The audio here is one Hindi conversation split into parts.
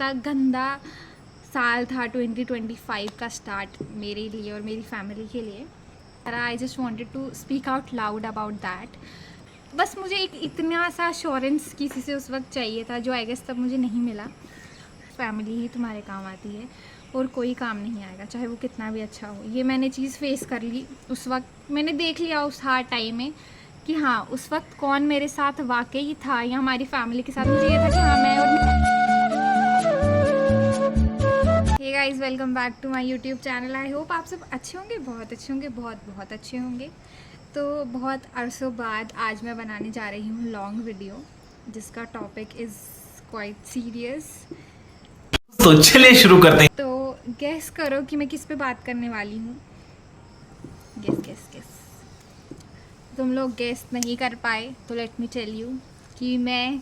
कितना गंदा साल था 2025 का स्टार्ट मेरे लिए और मेरी फैमिली के लिए। I just wanted to speak out loud about that. बस मुझे एक इतना सा अश्योरेंस किसी से उस वक्त चाहिए था जो आई गेस तब मुझे नहीं मिला। फैमिली ही तुम्हारे काम आती है और कोई काम नहीं आएगा, चाहे वो कितना भी अच्छा हो। ये मैंने चीज़ फेस कर ली उस वक्त, मैंने देख लिया उस हार्ड टाइम में कि हाँ उस वक्त कौन मेरे साथ वाकई था या हमारी फैमिली के साथ। मुझे ये था कि हाँ मैं और hey guys, welcome back to my YouTube channel. I hope आप सब अच्छे होंगे, बहुत अच्छे होंगे, बहुत बहुत अच्छे होंगे। तो बहुत अरसों बाद आज मैं बनाने जा रही हूँ लॉन्ग वीडियो जिसका टॉपिक इज़ क्वाइट सीरियस। तो चलिए शुरू करते हैं। तो गेस करो कि मैं किस पे बात करने वाली हूँ। Guess guess guess. तुम लोग गेस नहीं कर पाए तो लेट मी टेल यू कि मैं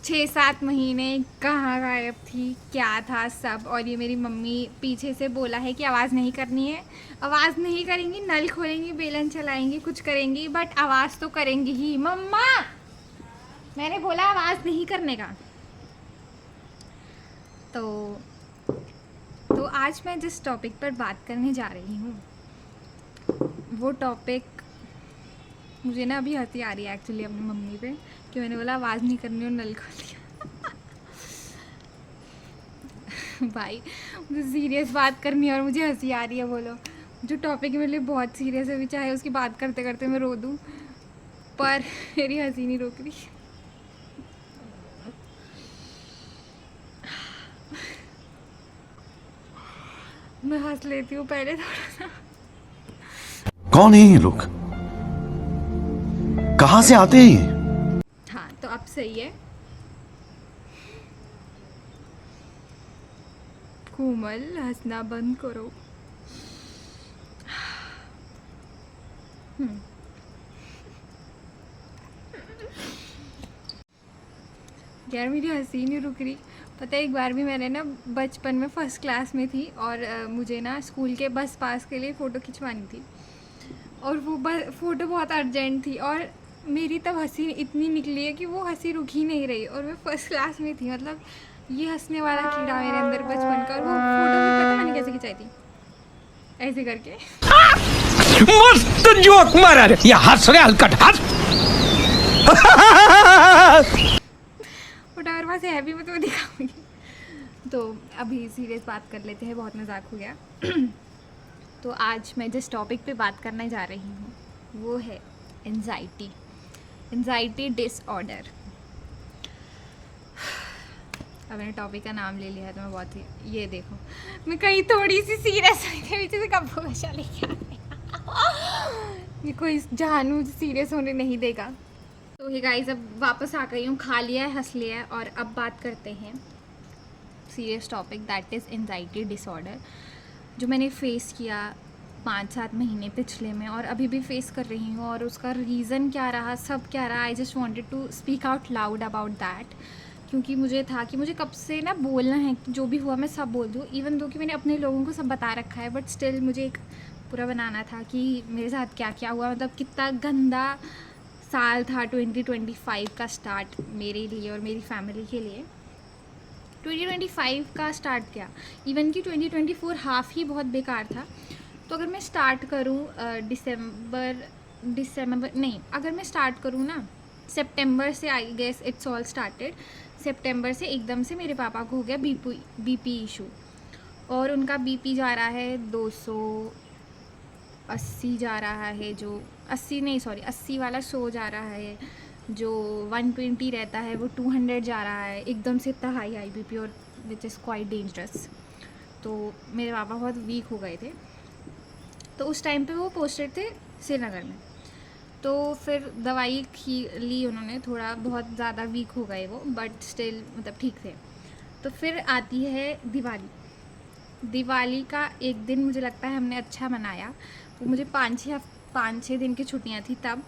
6-7 महीने कहाँ गायब थी, क्या था सब। और ये मेरी मम्मी पीछे से बोला है कि आवाज़ नहीं करनी है, आवाज़ नहीं करेंगी, नल खोलेंगी, बेलन चलाएंगी, कुछ करेंगी बट आवाज़ तो करेंगी ही। मम्मा मैंने बोला आवाज़ नहीं करने का। तो आज मैं जिस टॉपिक पर बात करने जा रही हूँ वो टॉपिक, मुझे ना अभी हंसी आ रही है एक्चुअली अपनी मम्मी पे कि मैंने बोला आवाज़ नहीं करनी और नल खोल दिया। भाई मुझे सीरियस बात करनी है और मुझे हंसी आ रही है। बोलो, जो टॉपिक मेरे लिए बहुत सीरियस है, भी चाहे उसकी बात करते करते मैं रो दूँ पर मेरी हंसी नहीं रुक रही। मैं हंस लेती हूँ पहले थोड़ा सा। कौन है ये लोग, कहां से आते हैं ये? हाँ तो अब सही है। कोमल हंसना बंद करो। यार मेरी हंसी नहीं रुक रही। पता है एक बार भी मैंने ना बचपन में फर्स्ट क्लास में थी और मुझे ना स्कूल के बस पास के लिए फ़ोटो खिंचवानी थी और वो फ़ोटो बहुत अर्जेंट थी और मेरी तब हंसी इतनी निकली है कि वो हंसी रुक ही नहीं रही। और मैं फर्स्ट क्लास में थी, मतलब ये हंसने वाला कीड़ा मेरे अंदर बचपन का। और वो फ़ोटो भी पता मैंने कैसे खिंचाई थी, ऐसे करके। मस्त जोक मारा रे, ये हंस रहे हलकट हंस। अगर वहाँ से हैवी में तो मैं दिखाऊंगी। तो अभी सीरियस बात कर लेते हैं, बहुत मजाक हो गया। तो आज मैं जिस टॉपिक पे बात करने जा रही हूँ वो है एंजाइटी डिसऑर्डर। अब मैंने टॉपिक का नाम ले लिया है तो मैं बहुत ही, ये देखो मैं कहीं थोड़ी सी सीरियस हुई थी, पीछे से कब हमेशा लेके आ गया। ये कोई जानू सीरियस होने नहीं देगा। तो हे गाइस, अब वापस आ गई हूँ, खा लिया है, हंस लिया है और अब बात करते हैं serious topic, that is anxiety disorder, जो मैंने फ़ेस किया 5-7 महीने पिछले में और अभी भी फेस कर रही हूँ। और उसका रीज़न क्या रहा, सब क्या रहा, I just wanted to speak out loud about that. क्योंकि मुझे था कि मुझे कब से ना बोलना है, जो भी हुआ मैं सब बोल दूँ। इवन दो कि मैंने अपने लोगों को सब बता रखा है बट स्टिल मुझे एक पूरा बनाना था कि मेरे साथ क्या क्या हुआ, मतलब कितना गंदा साल था 2025 का स्टार्ट मेरे लिए और मेरी फैमिली के लिए। 2025 का स्टार्ट क्या, इवन कि 2024 हाफ ही बहुत बेकार था। तो अगर मैं स्टार्ट करूँ दिसंबर नहीं, अगर मैं स्टार्ट करूँ ना सितंबर से, I guess it's all started सितंबर से। एकदम से मेरे पापा को हो गया बीपी इशू और उनका बीपी जा रहा है 280 जा रहा है, जो 80 वाला 100 जा रहा है, जो 120 रहता है वो 200 जा रहा है। एकदम से इतना हाई बीपी और विच इज़ क्वाइट डेंजरस। तो मेरे पापा बहुत वीक हो गए थे। तो उस टाइम पे वो पोस्टेड थे श्रीनगर में। तो फिर दवाई ली उन्होंने, थोड़ा बहुत ज़्यादा वीक हो गए वो बट स्टिल मतलब ठीक थे। तो फिर आती है दिवाली का एक दिन मुझे लगता है हमने अच्छा मनाया। वो मुझे 5-6 दिन की छुट्टियां थी तब।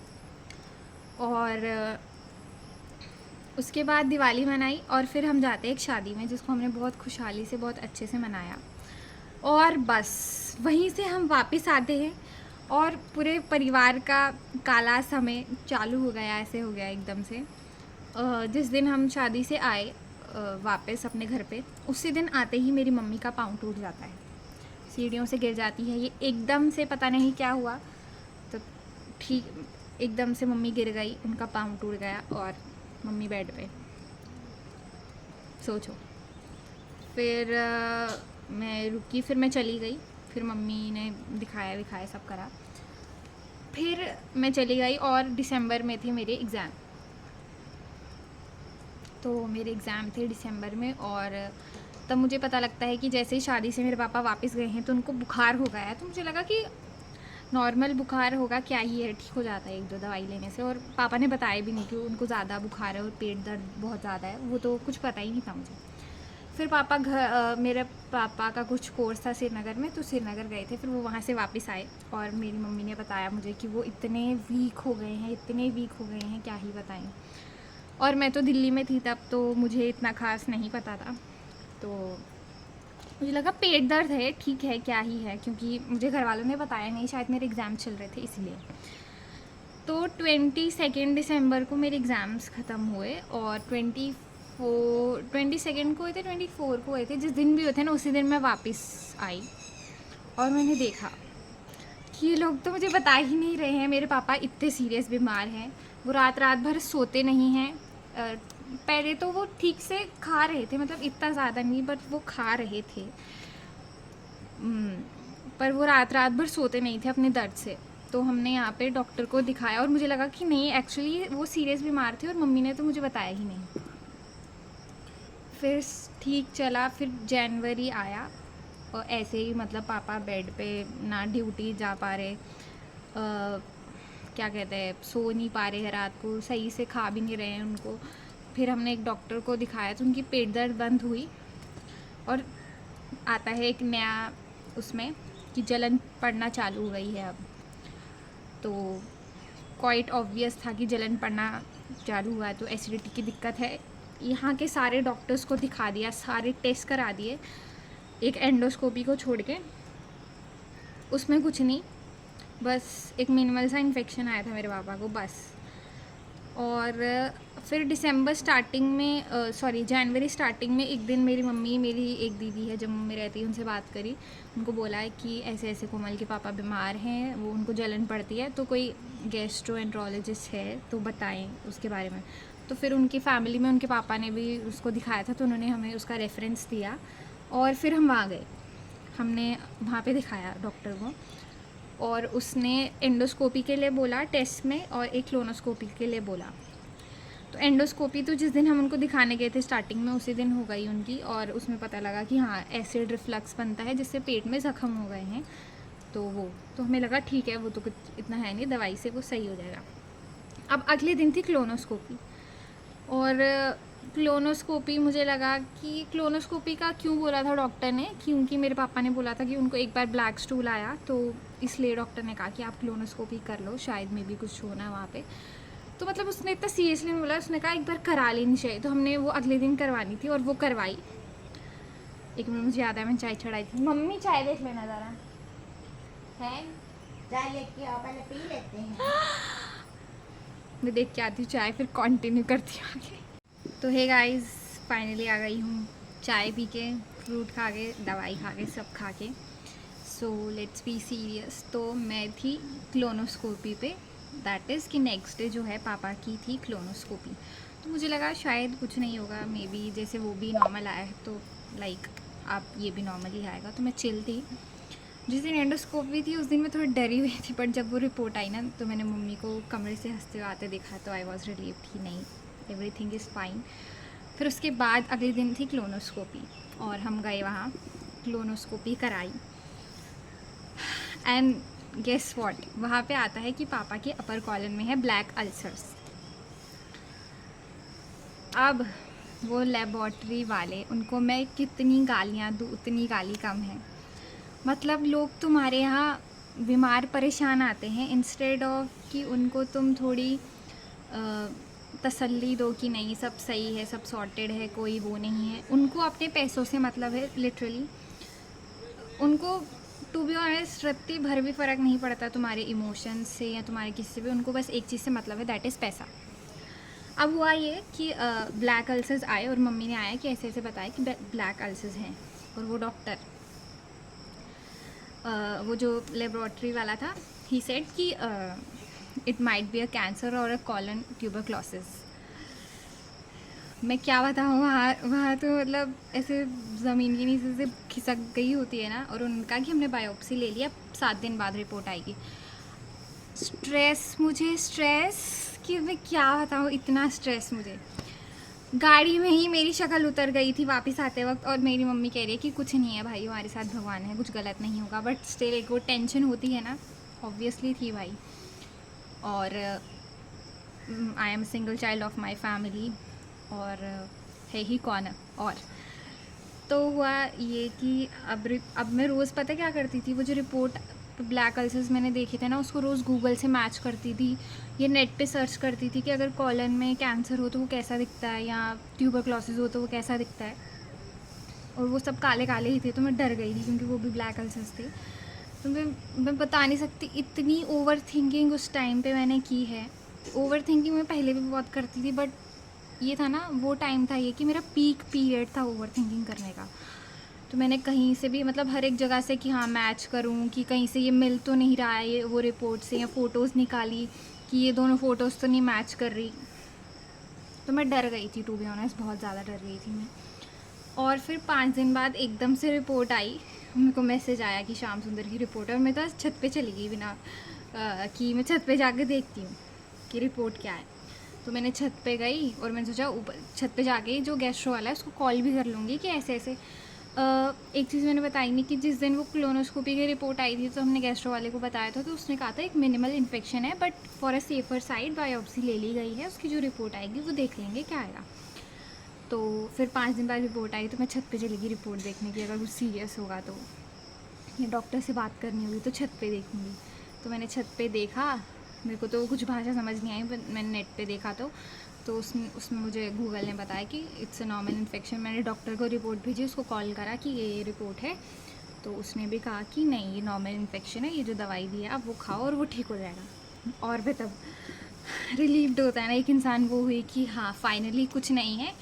और उसके बाद दिवाली मनाई और फिर हम जाते हैं एक शादी में जिसको हमने बहुत खुशहाली से, बहुत अच्छे से मनाया। और बस वहीं से हम वापस आते हैं और पूरे परिवार का काला समय चालू हो गया, ऐसे हो गया एकदम से। जिस दिन हम शादी से आए वापस अपने घर पे, उसी दिन आते ही मेरी मम्मी का पाँव टूट जाता है, सीढ़ियों से गिर जाती है। ये एकदम से पता नहीं क्या हुआ, तो ठीक एकदम से मम्मी गिर गई, उनका पाँव टूट गया और मम्मी बेड पे, सोचो। फिर मैं रुकी, फिर मैं चली गई, फिर मम्मी ने दिखाया सब करा, फिर मैं चली गई और दिसंबर में थे मेरे एग्ज़ाम। तो मेरे एग्ज़ाम थे दिसंबर में, और तब मुझे पता लगता है कि जैसे ही शादी से मेरे पापा वापस गए हैं तो उनको बुखार हो गया है। तो मुझे लगा कि नॉर्मल बुखार होगा, क्या ही है, ठीक हो जाता है 1-2 दवाई लेने से। और पापा ने बताया भी नहीं कि उनको ज़्यादा बुखार है और पेट दर्द बहुत ज़्यादा है, वो तो कुछ पता ही नहीं था मुझे। फिर पापा मेरे पापा का कुछ कोर्स था श्रीनगर में, तो श्रीनगर गए थे, फिर वो वहाँ से वापस आए और मेरी मम्मी ने बताया मुझे कि वो इतने वीक हो गए हैं, क्या ही बताएं। और मैं तो दिल्ली में थी तब, तो मुझे इतना खास नहीं पता था, तो मुझे लगा पेट दर्द है, ठीक है, क्या ही है, क्योंकि मुझे घर वालों ने बताया नहीं, शायद मेरे एग्ज़ाम चल रहे थे इसलिए। तो 22 दिसंबर को मेरे एग्ज़ाम्स ख़त्म हुए और 22 को हुए थे, 24 को हुए थे, जिस दिन भी होते हैं ना उसी दिन मैं वापस आई और मैंने देखा कि ये लोग तो मुझे बता ही नहीं रहे हैं, मेरे पापा इतने सीरियस बीमार हैं, वो रात भर सोते नहीं हैं। पहले तो वो ठीक से खा रहे थे, मतलब इतना ज़्यादा नहीं, बट वो खा रहे थे, पर वो रात भर सोते नहीं थे अपने दर्द से। तो हमने यहाँ पे डॉक्टर को दिखाया और मुझे लगा कि नहीं, एक्चुअली वो सीरियस बीमार थे और मम्मी ने तो मुझे बताया ही नहीं। फिर ठीक चला, फिर जनवरी आया और ऐसे ही मतलब पापा बेड पे, ना ड्यूटी जा पा रहे, क्या कहते हैं, सो नहीं पा रहे हैं रात को, सही से खा भी नहीं रहे हैं उनको। फिर हमने एक डॉक्टर को दिखाया तो उनकी पेट दर्द बंद हुई और आता है एक नया उसमें कि जलन पड़ना चालू हो गई है अब। तो क्वाइट ऑब्वियस था कि जलन पड़ना चालू हुआ है, तो एसिडिटी की दिक्कत है। यहाँ के सारे डॉक्टर्स को दिखा दिया, सारे टेस्ट करा दिए, एक एंडोस्कोपी को छोड़ के, उसमें कुछ नहीं, बस एक मिनिमल सा इन्फेक्शन आया था मेरे पापा को, बस। और फिर जनवरी स्टार्टिंग में एक दिन मेरी मम्मी, मेरी एक दीदी है जम्मू में रहती है, उनसे बात करी, उनको बोला है कि ऐसे ऐसे कोमल के पापा बीमार हैं, वो उनको जलन पड़ती है, तो कोई गैस्ट्रोएंट्रोलॉजिस्ट है तो बताएं उसके बारे में। तो फिर उनकी फैमिली में उनके पापा ने भी उसको दिखाया था, तो उन्होंने हमें उसका रेफरेंस दिया और फिर हम वहाँ गए, हमने वहाँ पे दिखाया डॉक्टर को, और उसने एंडोस्कोपी के लिए बोला टेस्ट में और एक क्लोनोस्कोपी के लिए बोला। तो एंडोस्कोपी तो जिस दिन हम उनको दिखाने गए थे स्टार्टिंग में, उसी दिन हो गई उनकी, और उसमें पता लगा कि हाँ, एसिड रिफ्लक्स बनता है जिससे पेट में ज़ख्म हो गए हैं। तो हमें लगा ठीक है, वो तो कुछ इतना है नहीं, दवाई से वो सही हो जाएगा। अब अगले दिन थी क्लोनोस्कोपी, और क्लोनोस्कोपी मुझे लगा कि क्लोनोस्कोपी का क्यों बोला था डॉक्टर ने, क्योंकि मेरे पापा ने बोला था कि उनको एक बार ब्लैक स्टूल आया, तो इसलिए डॉक्टर ने कहा कि आप क्लोनोस्कोपी कर लो, शायद में भी कुछ होना वहाँ पे। तो मतलब उसने इतना सीरियसली नहीं बोला, उसने कहा एक बार करा लेनी चाहिए। तो हमने वो अगले दिन करवानी थी और वो करवाई। एक मिनट, मुझे याद है मैं चाय चढ़ाई थी। मम्मी चाय देख लेना ज़रा, है चाय लेके आओ, पहले पी लेते हैं। मैं देख के आती हूँ चाय, फिर कंटिन्यू करती हूँ आगे। तो हे गाइस, फाइनली आ गई हूँ, चाय पी के, फ्रूट खा के, दवाई खा के, सब खा के। So let's be serious. तो मैं थी क्लोनोस्कोपी पे, दैट इज़ कि नेक्स्ट डे जो है पापा की थी क्लोनोस्कोपी। तो मुझे लगा शायद कुछ नहीं होगा, मे बी जैसे वो भी नॉर्मल आया है तो लाइक आप ये भी नॉर्मल ही आएगा, तो मैं चिल थी। जिस दिन एंडोस्कोपी थी उस दिन मैं थोड़ी डरी हुई थी, बट जब वो रिपोर्ट आई ना, तो मैंने मम्मी को कमरे से हंसते हुए आते देखा, तो आई वॉज रिलीव्ड कि नहीं, एवरीथिंग इज़ फाइन। फिर उसके बाद अगले दिन थी क्लोनोस्कोपी और हम गए वहाँ, क्लोनोस्कोपी कराई। एंड गेस व्हाट, वहाँ पे आता है कि पापा के अपर कॉलन में है ब्लैक अल्सर्स। अब वो लेबॉर्ट्री वाले, उनको मैं कितनी गालियाँ दूँ उतनी गाली कम है। मतलब लोग तुम्हारे यहाँ बीमार परेशान आते हैं, इंस्टेड ऑफ कि उनको तुम थोड़ी तसल्ली दो कि नहीं सब सही है, सब सॉर्टेड है, कोई वो नहीं है। उनको अपने पैसों से मतलब है, लिटरली उनको टू बी ऑनेस्ट रत्ती भर भी फ़र्क नहीं पड़ता तुम्हारे इमोशंस से या तुम्हारे किसी से भी, उनको बस एक चीज़ से मतलब है, दैट इज़ पैसा। अब हुआ ये कि ब्लैक अल्सर्स आए और मम्मी ने आया कि ऐसे ऐसे बताया कि ब्लैक अल्सर्स हैं। और वो डॉक्टर वो जो लेबोरेटरी वाला था, ही सेड कि it might be a cancer और अ कॉलन ट्यूबरक्लोसिस। मैं क्या बताऊँ, वहाँ तो मतलब ऐसे ज़मीन के नीचे से खिसक गई होती है ना। और उन्होंने कहा कि हमने बायोप्सी ले लिया, 7 दिन बाद रिपोर्ट आएगी। मुझे स्ट्रेस कि मैं क्या बताऊँ, इतना स्ट्रेस मुझे। गाड़ी में ही मेरी शक्ल उतर गई थी वापस आते वक्त। और मेरी मम्मी कह रही है कि कुछ नहीं है भाई, हमारे साथ भगवान है, कुछ गलत नहीं होगा। बट स्टिल एक वो टेंशन होती है ना, ऑब्वियसली थी भाई। और I am single child of my family, और है ही कौन। और तो हुआ ये कि अब मैं रोज़ पता क्या करती थी, वो जो रिपोर्ट ब्लैक अल्सर्स मैंने देखे थे ना, उसको रोज़ गूगल से मैच करती थी, ये नेट पे सर्च करती थी कि अगर कॉलन में कैंसर हो तो वो कैसा दिखता है, या ट्यूबरक्लोसिस हो तो वो कैसा दिखता है। और वो सब काले काले ही थे, तो मैं डर गई थी क्योंकि वो भी ब्लैक अल्सर्स थे। तो मैं बता नहीं सकती, इतनी ओवर थिंकिंग उस टाइम पे मैंने की है। ओवर थिंकिंग मैं पहले भी बहुत करती थी, बट ये था ना, वो टाइम था ये कि मेरा पीक पीरियड था ओवर थिंकिंग करने का। तो मैंने कहीं से भी मतलब हर एक जगह से कि हाँ मैच करूँ कि कहीं से ये मिल तो नहीं रहा है ये वो रिपोर्ट से, या फ़ोटोज़ निकाली कि ये दोनों फ़ोटोज़ तो नहीं मैच कर रही। तो मैं डर गई थी, टू बी ऑनेस्ट, बहुत ज़्यादा डर गई थी मैं। और फिर 5 दिन बाद एकदम से रिपोर्ट आई, मेरे को मैसेज आया कि श्याम सुंदर की रिपोर्ट है। और मैं तो छत पे चली गई बिना कि मैं छत पे जाके देखती हूँ कि रिपोर्ट क्या है। तो मैंने छत पे गई और मैंने सोचा ऊपर छत पे जाके जो गैस्ट्रो वाला है उसको कॉल भी कर लूँगी कि ऐसे ऐसे। एक चीज़ मैंने बताई नहीं कि जिस दिन वो क्लोनोस्कोपी की रिपोर्ट आई थी तो हमने गैस्ट्रो वाले को बताया था, तो उसने कहा था एक मिनिमल इन्फेक्शन है, but for a safer side biopsy ले ली गई है, उसकी जो रिपोर्ट आएगी वो देख लेंगे क्या आएगा। तो फिर 5 दिन बाद रिपोर्ट आई तो मैं छत पे चली गई रिपोर्ट देखने की, अगर कुछ सीरियस होगा तो, या डॉक्टर से बात करनी होगी तो छत पे देखूँगी। तो मैंने छत पे देखा, मेरे को तो कुछ भाषा समझ नहीं आई, मैंने नेट पे देखा तो उसमें मुझे गूगल ने बताया कि इट्स अ नॉर्मल इन्फेक्शन। मैंने डॉक्टर को रिपोर्ट भेजी, उसको कॉल करा कि ये रिपोर्ट है, तो उसने भी कहा कि नहीं ये नॉर्मल इन्फेक्शन है, ये जो दवाई दी है आप वो खाओ और वो ठीक हो जाएगा। और फिर तब रिलीव्ड होता है ना एक इंसान, वो हुई कि हाँ फाइनली कुछ नहीं है,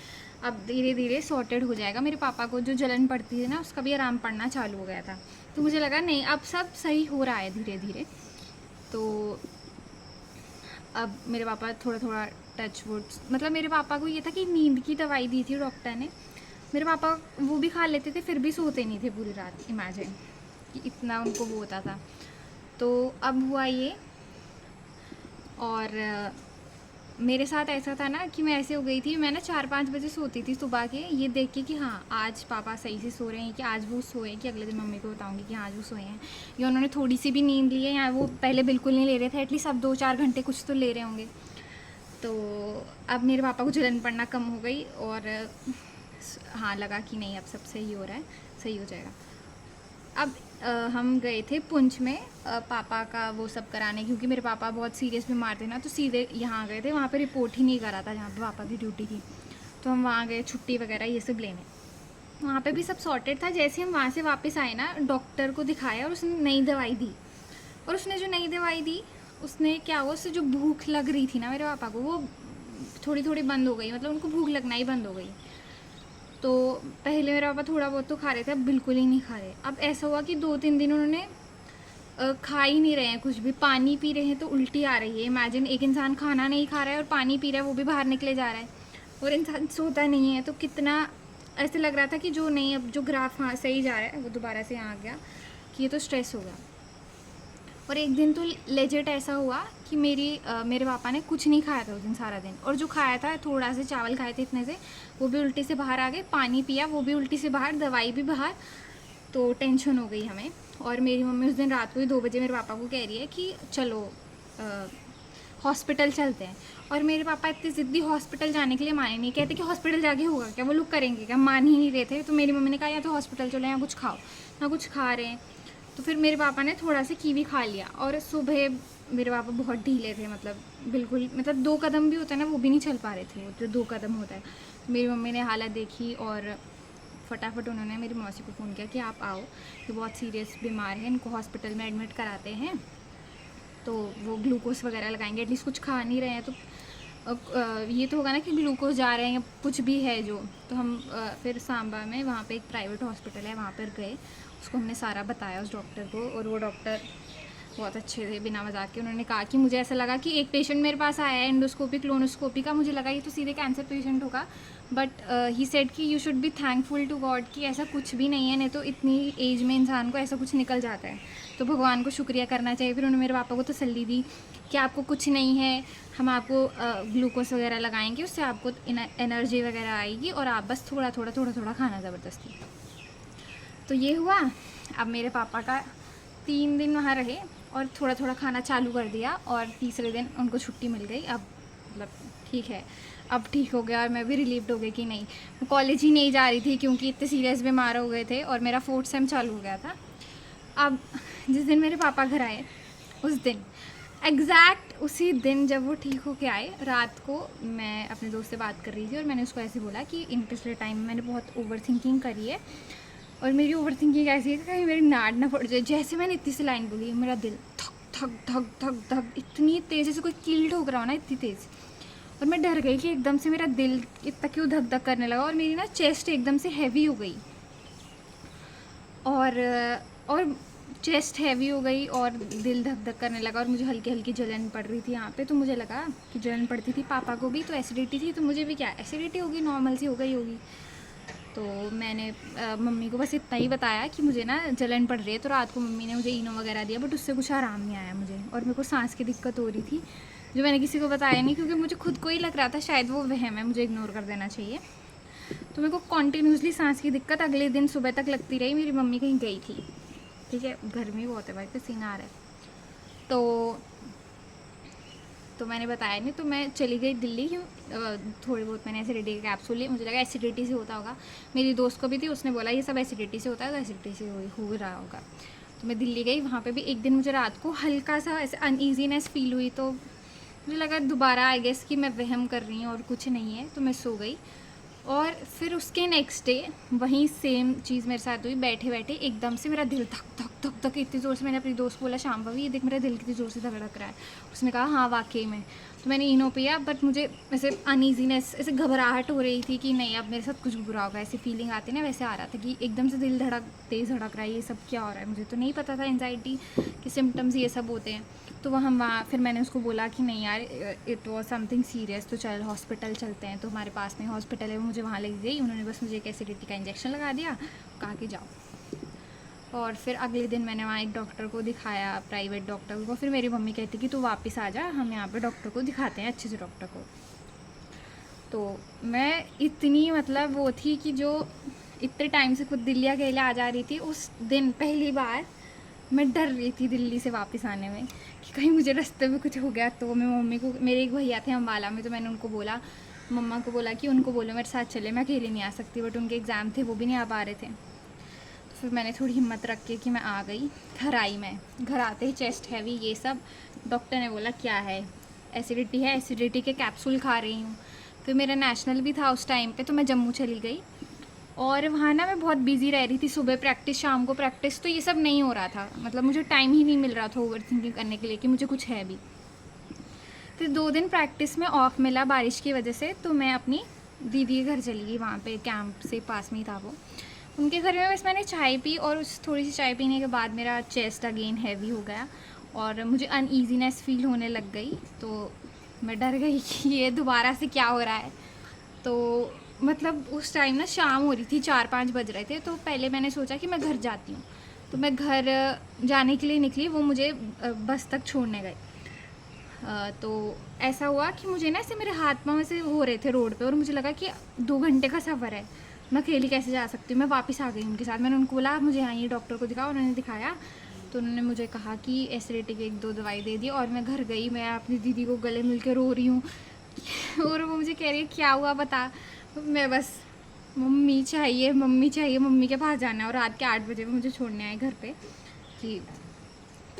अब धीरे धीरे सॉर्टेड हो जाएगा। मेरे पापा को जो जलन पड़ती थी ना उसका भी आराम पड़ना चालू हो गया था, तो मुझे लगा नहीं अब सब सही हो रहा है धीरे धीरे। तो अब मेरे पापा थोड़ा थोड़ा टच वुड, मतलब मेरे पापा को ये था कि नींद की दवाई दी थी डॉक्टर ने, मेरे पापा वो भी खा लेते थे फिर भी सोते नहीं थे पूरी रात, इमेजिन कि इतना उनको वो होता था। तो अब हुआ ये, और मेरे साथ ऐसा था ना कि मैं ऐसे हो गई थी, मैं ना 4-5 बजे सोती थी सुबह के, ये देख के कि हाँ आज पापा सही से सो रहे हैं, कि आज वो सोए, कि अगले दिन मम्मी को बताऊंगी कि हाँ आज वो सोए हैं, या उन्होंने थोड़ी सी भी नींद ली है, या वो पहले बिल्कुल नहीं ले रहे थे, एटलीस्ट अब 2-4 घंटे कुछ तो ले रहे होंगे। तो अब मेरे पापा को जलन पड़ना कम हो गई, और हाँ लगा कि नहीं अब सब सही हो रहा है, सही हो जाएगा। अब हम गए थे पुंछ में पापा का वो सब कराने, क्योंकि मेरे पापा बहुत सीरियस बीमार थे ना, तो सीधे यहाँ गए थे, वहाँ पे रिपोर्ट ही नहीं करा था जहाँ पे पापा की ड्यूटी थी। तो हम वहाँ गए छुट्टी वगैरह ये सब लेने, वहाँ पे भी सब सॉर्टेड था। जैसे हम वहाँ से वापस आए ना, डॉक्टर को दिखाया और उसने नई दवाई दी, और उसने जो नई दवाई दी उसने क्या हुआ, उससे जो भूख लग रही थी ना मेरे पापा को, वो थोड़ी थोड़ी बंद हो गई, मतलब उनको भूख लगना ही बंद हो गई। तो पहले मेरे पापा थोड़ा बहुत तो खा रहे थे, अब बिल्कुल ही नहीं खा रहे। अब ऐसा हुआ कि 2-3 दिन उन्होंने खा ही नहीं रहे हैं कुछ भी, पानी पी रहे हैं तो उल्टी आ रही है। इमेजिन एक इंसान खाना नहीं खा रहा है और पानी पी रहा है, वो भी बाहर निकले जा रहा है, और इंसान सोता नहीं है, तो कितना ऐसे लग रहा था कि जो नहीं, अब जो ग्राफ हाँ सही जा रहा है वो दोबारा से यहाँ आ गया कि ये तो स्ट्रेस हो गया। और एक दिन तो लेजिट ऐसा हुआ कि मेरे पापा ने कुछ नहीं खाया था उस दिन सारा दिन, और जो खाया था थोड़ा से चावल खाए थे इतने से, वो भी उल्टी से बाहर आ गए, पानी पिया वो भी उल्टी से बाहर, दवाई भी बाहर। तो टेंशन हो गई हमें। और मेरी मम्मी उस दिन रात को ही 2 बजे मेरे पापा को कह रही है कि चलो हॉस्पिटल चलते हैं। और मेरे पापा इतनी ज़िद्दी हॉस्पिटल जाने के लिए माने नहीं, कहते कि हॉस्पिटल जाके होगा क्या, वो लोग करेंगे क्या, मान ही नहीं रहे थे। तो मेरी मम्मी ने कहा या तो हॉस्पिटल चलो या कुछ खाओ, ना कुछ खा रहे हैं। तो फिर मेरे पापा ने थोड़ा सा कीवी खा लिया, और सुबह मेरे पापा बहुत ढीले थे, मतलब बिल्कुल, मतलब 2 कदम भी होता है ना वो भी नहीं चल पा रहे थे, वो जो 2 कदम होता है। तो मेरी मम्मी ने हालत देखी और फटाफट उन्होंने मेरी मौसी को फ़ोन किया कि आप आओ, ये बहुत सीरियस बीमार है, इनको हॉस्पिटल में एडमिट कराते हैं, तो वो ग्लूकोज वगैरह लगाएंगे, एटलीस्ट कुछ खा नहीं रहे हैं तो ये तो होगा ना कि ग्लूकोज जा रहे हैं या कुछ भी है जो, तो हम फिर सांबा में वहाँ पे एक प्राइवेट हॉस्पिटल है, वहाँ पर गए, उसको हमने सारा बताया उस डॉक्टर को, और वो डॉक्टर बहुत अच्छे थे, बिना मजाक के। उन्होंने कहा कि मुझे ऐसा लगा कि एक पेशेंट मेरे पास आया है एंडोस्कोपी क्लोनोस्कोपी का, मुझे लगा ये तो सीधे कैंसर पेशेंट होगा, बट ही सेड कि you should be thankful to God कि ऐसा कुछ भी नहीं है, नहीं तो इतनी एज में इंसान को ऐसा कुछ निकल जाता है, तो भगवान को शुक्रिया करना चाहिए। फिर उन्होंने मेरे पापा को तसल्ली दी कि आपको कुछ नहीं है, हम आपको ग्लूकोज वगैरह लगाएंगे, उससे आपको एनर्जी वगैरह आएगी, और आप बस थोड़ा थोड़ा खाना ज़बरदस्ती। तो ये हुआ। अब मेरे पापा का 3 दिन वहाँ रहे और थोड़ा थोड़ा खाना चालू कर दिया, और तीसरे दिन उनको छुट्टी मिल गई। अब मतलब ठीक है, अब ठीक हो गया, और मैं भी रिलीव्ड हो गई कि नहीं, मैं कॉलेज ही नहीं जा रही थी क्योंकि इतने सीरियस बीमार हो गए थे, और मेरा 4th सेम चालू हो गया था। अब जिस दिन मेरे पापा घर आए, उस दिन एग्जैक्ट उसी दिन जब वो ठीक हो के आए, रात को मैं अपने दोस्त से बात कर रही थी, और मैंने उसको ऐसे बोला कि इन पिछले टाइम मैंने बहुत ओवर थिंकिंग करी है, और मेरी ओवर थिंकिंग ऐसी है कि कहीं मेरी नाड़ ना पड़ जाए। जैसे मैंने इतनी सी लाइन बोली, मेरा दिल धक धक धक धक धक इतनी तेज़, जैसे कोई कील ठोक रहा हो ना, इतनी तेज़, और मैं डर गई कि एकदम से मेरा दिल इतना क्यों धक धक करने लगा, और मेरी ना चेस्ट एकदम से हैवी हो गई, और चेस्ट हैवी हो गई और दिल धक धक करने लगा, और मुझे हल्की हल्की जलन पड़ रही थी यहाँ पे। तो मुझे लगा कि जलन पड़ती थी, पापा को भी तो एसिडिटी थी, तो मुझे भी क्या एसिडिटी होगी, नॉर्मल सी हो गई होगी। तो मैंने मम्मी को बस इतना ही बताया कि मुझे ना जलन पड़ रही है, तो रात को मम्मी ने मुझे इनो वगैरह दिया, बट उससे कुछ आराम नहीं आया मुझे, और मेरे को सांस की दिक्कत हो रही थी, जो मैंने किसी को बताया नहीं, क्योंकि मुझे खुद को ही लग रहा था शायद वो वहम है, मुझे इग्नोर कर देना चाहिए। तो मेरे को कॉन्टीन्यूसली सांस की दिक्कत अगले दिन सुबह तक लगती रही। मेरी मम्मी कहीं गई थी, ठीक है, गर्मी बहुत है भाई, पसीना आ रहा है, तो मैंने बताया नहीं, तो मैं चली गई दिल्ली। थोड़ी बहुत मैंने एसिडिटी के कैप्सूल लिए, मुझे लगा एसिडिटी से होता होगा। मेरी दोस्त को भी थी, उसने बोला ये सब एसिडिटी से होता है, तो एसिडिटी से हो रहा होगा। तो मैं दिल्ली गई, वहाँ पे भी एक दिन मुझे रात को हल्का सा ऐसे अनईजीनेस फील हुई, तो मुझे लगा दोबारा आई गेस कि मैं वहम कर रही हूँ और कुछ नहीं है, तो मैं सो गई। और फिर उसके नेक्स्ट डे वहीं सेम चीज़ मेरे साथ हुई, बैठे बैठे एकदम से मेरा दिल धक धक धक धक इतनी ज़ोर से। मैंने अपनी दोस्त को बोला, शाम भाभी ये देख मेरा दिल कितनी ज़ोर से धड़क रहा है। उसने कहा हाँ वाकई में। तो मैंने इनो पिया, बट मुझे ऐसे अनईजीनेस, ऐसे घबराहट हो रही थी कि नहीं अब मेरे साथ कुछ बुरा होगा, ऐसी फीलिंग आती ना, वैसे आ रहा था कि एकदम से दिल तेज़ धड़क रहा है, ये सब क्या हो रहा है। मुझे तो नहीं पता था एंजाइटी के सिम्टम्स ये सब होते हैं। तो वहाँ फिर मैंने उसको बोला कि नहीं यार इट वॉज समथिंग सीरियस, तो चल हॉस्पिटल चलते हैं। तो हमारे पास में हॉस्पिटल है, वो मुझे वहाँ ले गई। उन्होंने बस मुझे एक एसिडिटी का इंजेक्शन लगा दिया, कहा कि जाओ। और फिर अगले दिन मैंने वहाँ एक डॉक्टर को दिखाया, प्राइवेट डॉक्टर को। फिर मेरी मम्मी कहती कि तू वापस आ जा, हम यहाँ पे डॉक्टर को दिखाते हैं, अच्छे से डॉक्टर को। तो मैं इतनी मतलब वो थी कि जो इतने टाइम से खुद दिल्ली अकेले आ जा रही थी, उस दिन पहली बार मैं डर रही थी दिल्ली से वापस आने में कि कहीं मुझे रास्ते में कुछ हो गया तो। मैं मम्मी को, मेरे एक भैया थे अम्बाला में, तो मैंने उनको बोला, मम्मा को बोला कि उनको बोलो मेरे साथ चले, मैं अकेले नहीं आ सकती, बट उनके एग्ज़ाम थे, वो भी नहीं आ पा रहे थे। तो फिर मैंने थोड़ी हिम्मत रख के कि मैं आ गई। घर आई, मैं घर आते ही चेस्ट हैवी ये सब। डॉक्टर ने बोला क्या है, एसिडिटी है, एसिडिटी के कैप्सूल खा रही हूँ। फिर मेरा नेशनल भी था उस टाइम पे, तो मैं जम्मू चली गई। और वहाँ ना मैं बहुत बिजी रह रही थी, सुबह प्रैक्टिस, शाम को प्रैक्टिस, तो ये सब नहीं हो रहा था। मतलब मुझे टाइम ही नहीं मिल रहा था ओवर थिंकिंग करने के लिए कि मुझे कुछ है भी। फिर 2 दिन प्रैक्टिस में ऑफ मिला बारिश की वजह से, तो मैं अपनी दीदी के घर चली गई। वहाँ पे कैंप से पास में ही था वो, उनके घर में बस मैंने चाय पी, और उस थोड़ी सी चाय पीने के बाद मेरा चेस्ट अगेन हैवी हो गया और मुझे अनईजीनेस फील होने लग गई। तो मैं डर गई कि ये दोबारा से क्या हो रहा है। तो मतलब उस टाइम ना शाम हो रही थी, 4-5 बज रहे थे। तो पहले मैंने सोचा कि मैं घर जाती हूँ, तो मैं घर जाने के लिए निकली, वो मुझे बस तक छोड़ने गए। तो ऐसा हुआ कि मुझे ना ऐसे मेरे हाथ पाँव ऐसे हो रहे थे रोड पे, और मुझे लगा कि 2 घंटे का सफ़र है, मैं अकेली कैसे जा सकती हूँ। मैं वापस आ गई उनके साथ। मैंने उनको बोला आप मुझे यहाँ ये डॉक्टर को दिखाओ, उन्होंने दिखाया। तो उन्होंने मुझे कहा कि एसिडिटी की 1-2 दवाई दे दी, और मैं घर गई। मैं अपनी दीदी को गले मिल के रो रही हूँ और वो मुझे कह रही है क्या हुआ बता। मैं बस मम्मी चाहिए, मम्मी चाहिए, मम्मी के पास जाना है। और रात के 8 बजे वो मुझे छोड़ने आए घर पे कि।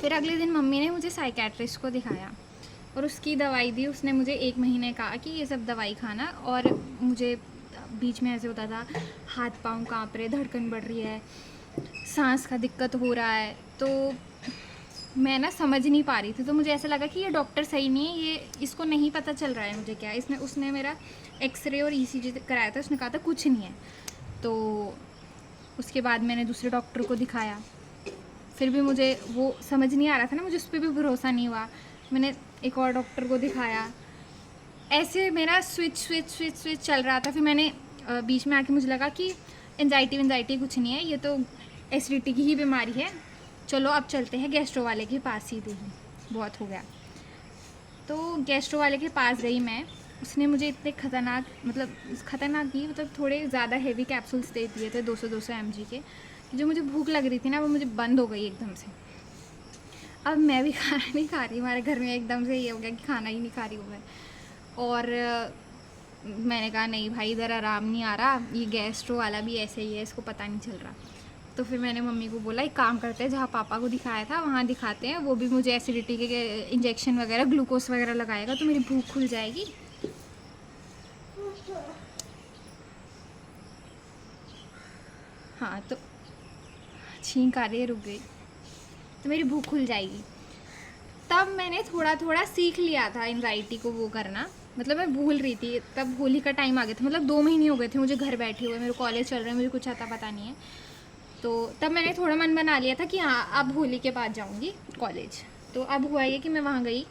फिर अगले दिन मम्मी ने मुझे साइकेट्रिस्ट को दिखाया और उसकी दवाई दी। उसने मुझे 1 महीने कहा कि ये सब दवाई खाना, और मुझे बीच में ऐसे होता था हाथ पाँव काँप रहे, धड़कन बढ़ रही है, सांस का दिक्कत हो रहा है। तो मैं ना समझ नहीं पा रही थी, तो मुझे ऐसा लगा कि ये डॉक्टर सही नहीं है, ये इसको नहीं पता चल रहा है मुझे क्या है। उसने मेरा एक्सरे और ईसीजी कराया था, उसने कहा था कुछ नहीं है। तो उसके बाद मैंने दूसरे डॉक्टर को दिखाया, फिर भी मुझे वो समझ नहीं आ रहा था ना, मुझे उस पर भी भरोसा नहीं हुआ। मैंने एक और डॉक्टर को दिखाया, ऐसे मेरा स्विच चल रहा था। फिर मैंने बीच में आके मुझे लगा कि एंजाइटी कुछ नहीं है, ये तो एसिडिटी की ही बीमारी है, चलो अब चलते हैं गैस्ट्रो वाले के पास सीधे ही, बहुत हो गया। तो गैस्ट्रो वाले के पास गई मैं, उसने मुझे इतने ख़तरनाक नहीं, मतलब थोड़े ज़्यादा हेवी कैप्सूल्स दे दिए थे 200 mg के, जो मुझे भूख लग रही थी ना वो मुझे बंद हो गई एकदम से। अब मैं भी खाना नहीं खा रही, हमारे घर में एकदम से ये हो गया कि खाना ही नहीं खा रही हूँ मैं। और मैंने कहा नहीं भाई, इधर आराम नहीं आ रहा, ये गैस्ट्रो वाला भी ऐसे ही है, इसको पता नहीं चल रहा। तो फिर मैंने मम्मी को बोला एक काम करते हैं, जहाँ पापा को दिखाया था वहाँ दिखाते हैं, वो भी मुझे एसिडिटी के इंजेक्शन वगैरह ग्लूकोज वगैरह लगाएगा तो मेरी भूख खुल जाएगी। हाँ, तो छींक आ रही है, रुक गई, तो मेरी भूख खुल जाएगी। तब मैंने थोड़ा थोड़ा सीख लिया था एंजाइटी को वो करना, मतलब मैं भूल रही थी, तब होली का टाइम आ गया था, मतलब 2 महीने हो गए थे मुझे घर बैठे हुए, मेरे कॉलेज चल रहे हैं, मुझे कुछ आता पता नहीं है। तो तब मैंने थोड़ा मन बना लिया था कि हाँ अब होली के बाद जाऊँगी कॉलेज। तो अब हुआ ये कि मैं वहाँ गई,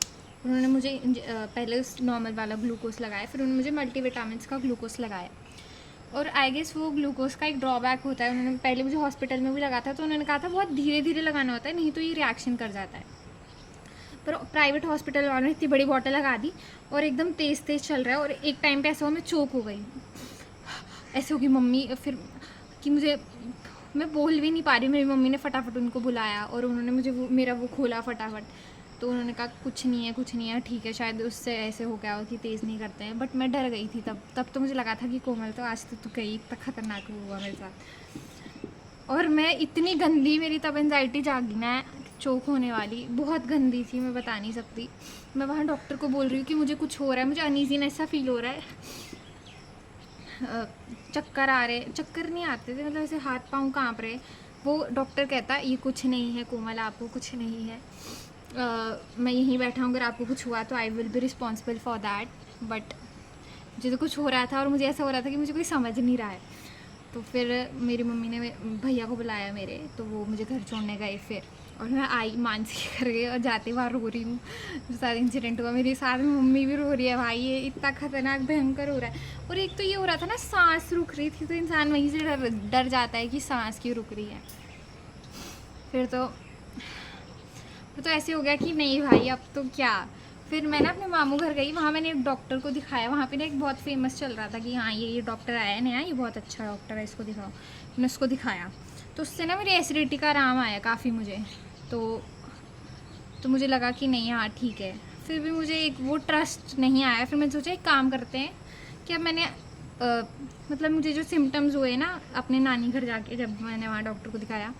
उन्होंने मुझे पहले उस नॉर्मल वाला ग्लूकोज लगाया, फिर उन्होंने मुझे मल्टीविटामिन्स का ग्लूकोज लगाया। और आई गेस वो ग्लूकोज का एक ड्रॉबैक होता है, उन्होंने पहले मुझे हॉस्पिटल में भी लगा था, तो उन्होंने कहा था बहुत धीरे धीरे लगाना होता है, नहीं तो ये रिएक्शन कर जाता है। पर प्राइवेट हॉस्पिटल वालों ने इतनी बड़ी बॉटल लगा दी और एकदम तेज़ चल रहा है, और एक टाइम पे ऐसा हुआ मैं चोक हो गई, ऐसे होगी मम्मी, फिर कि मैं बोल भी नहीं पा रही। मेरी मम्मी ने फटाफट उनको बुलाया और उन्होंने मुझे मेरा वो खोला फटाफट, तो उन्होंने कहा कुछ नहीं है ठीक है, शायद उससे ऐसे हो गया हो कि तेज़ नहीं करते हैं। बट मैं डर गई थी तब तो मुझे लगा था कि कोमल तो आज तो गई, इतना खतरनाक हुआ मेरे साथ। और मैं इतनी गंदी, मेरी तब एंजाइटी जागी ना, चोक होने वाली, बहुत गंदी थी, मैं बता नहीं सकती। मैं वहाँ डॉक्टर को बोल रही हूँ कि मुझे कुछ हो रहा है, मुझे अनईजीनेस सा फील हो रहा है, चक्कर आ रहे, चक्कर नहीं आते थे, मतलब ऐसे हाथ पाँव काँप रहे। वो डॉक्टर कहता ये कुछ नहीं है कोमल, आपको कुछ नहीं है, मैं यहीं बैठा हूँ, अगर आपको कुछ हुआ तो I will be responsible for that. But मुझे तो कुछ हो रहा था और मुझे ऐसा हो रहा था कि मुझे कोई समझ नहीं रहा है। तो फिर मेरी मम्मी ने भैया को बुलाया मेरे, तो वो मुझे घर छोड़ने गए फिर, और मैं आई मानसी कर गई, और जाते बार रो रही हूँ, जो सारा इंसिडेंट हुआ मेरे साथ में मम्मी भी रो रही है, भाई ये इतना खतरनाक भयंकर हो रहा है। और एक तो ये हो रहा था ना, सांस रुक रही थी, तो इंसान वहीं से डर जाता है कि सांस क्यों रुक रही है। फिर तो ऐसे हो गया कि नहीं भाई अब तो क्या। फिर मैं ना अपने मामू घर गई, वहाँ मैंने एक डॉक्टर को दिखाया, वहाँ पे ना एक बहुत फेमस चल रहा था कि हाँ ये डॉक्टर आया है नया, ये बहुत अच्छा डॉक्टर है, इसको दिखाओ। मैंने उसको दिखाया, तो उससे ना मेरी एसिडिटी का आराम आया काफ़ी मुझे। तो मुझे लगा कि नहीं हाँ ठीक है, फिर भी मुझे एक वो ट्रस्ट नहीं आया। फिर मैंने सोचा एक काम करते हैं कि अब मैंने मतलब मुझे जो सिम्टम्स हुए ना अपने नानी घर जाके, जब मैंने वहाँ डॉक्टर को दिखाया,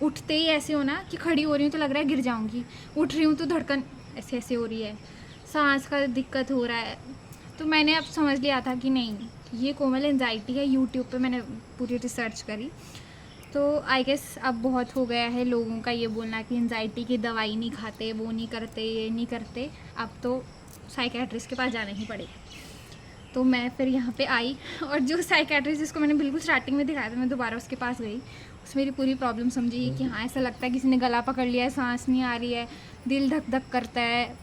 उठते ही ऐसे होना कि खड़ी हो रही हूँ तो लग रहा है गिर जाऊँगी, उठ रही हूँ तो धड़कन ऐसे हो रही है, सांस का दिक्कत हो रहा है। तो मैंने अब समझ लिया था कि नहीं ये कोमल एंजाइटी है। यूट्यूब पे मैंने पूरी रिसर्च करी, तो आई गेस अब बहुत हो गया है लोगों का ये बोलना कि एंजाइटी की दवाई नहीं खाते, वो नहीं करते, ये नहीं करते, अब तो साइकेट्रिस्ट के पास जाना ही पड़ेगा। तो मैं फिर यहाँ पे आई, और जो साइकेट्रिस्ट जिसको मैंने बिल्कुल स्टार्टिंग में दिखाया था, मैं दोबारा उसके पास गई, उसने मेरी पूरी प्रॉब्लम समझी कि हाँ ऐसा लगता है किसी ने गला पकड़ लिया है, सांस नहीं आ रही है, दिल धक धक करता है,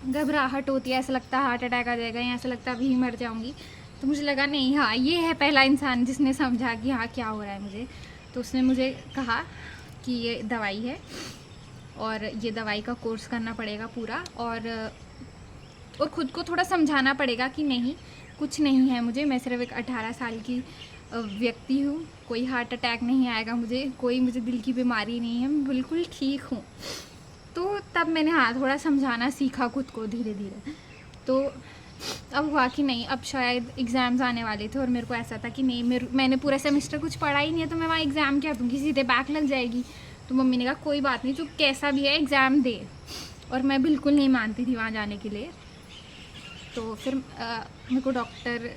घबराहट होती है, ऐसा लगता है हार्ट अटैक आ जाएगा, या ऐसा लगता है अभी ही मर जाऊँगी। तो मुझे लगा नहीं हाँ ये है पहला इंसान जिसने समझा कि हाँ क्या हो रहा है मुझे। तो उसने मुझे कहा कि ये दवाई है और ये दवाई का कोर्स करना पड़ेगा पूरा, और ख़ुद को थोड़ा समझाना पड़ेगा कि नहीं कुछ नहीं है मुझे, मैं सिर्फ एक 18 साल की व्यक्ति हूँ, कोई हार्ट अटैक नहीं आएगा मुझे, कोई मुझे दिल की बीमारी नहीं है, मैं बिल्कुल ठीक हूँ। तो तब मैंने हाँ थोड़ा समझाना सीखा खुद को धीरे धीरे। तो अब हुआ कि नहीं, अब शायद एग्ज़ाम्स आने वाले थे और मेरे को ऐसा था कि नहीं मैंने पूरा सेमेस्टर कुछ पढ़ा ही नहीं है, तो मैं वहाँ एग्ज़ाम क्या दूँगी, सीधे बैक लग जाएगी। तो मम्मी ने कहा कोई बात नहीं, तो कैसा भी है एग्ज़ाम दे, और मैं बिल्कुल नहीं मानती थी वहाँ जाने के लिए। तो फिर मेरे को डॉक्टर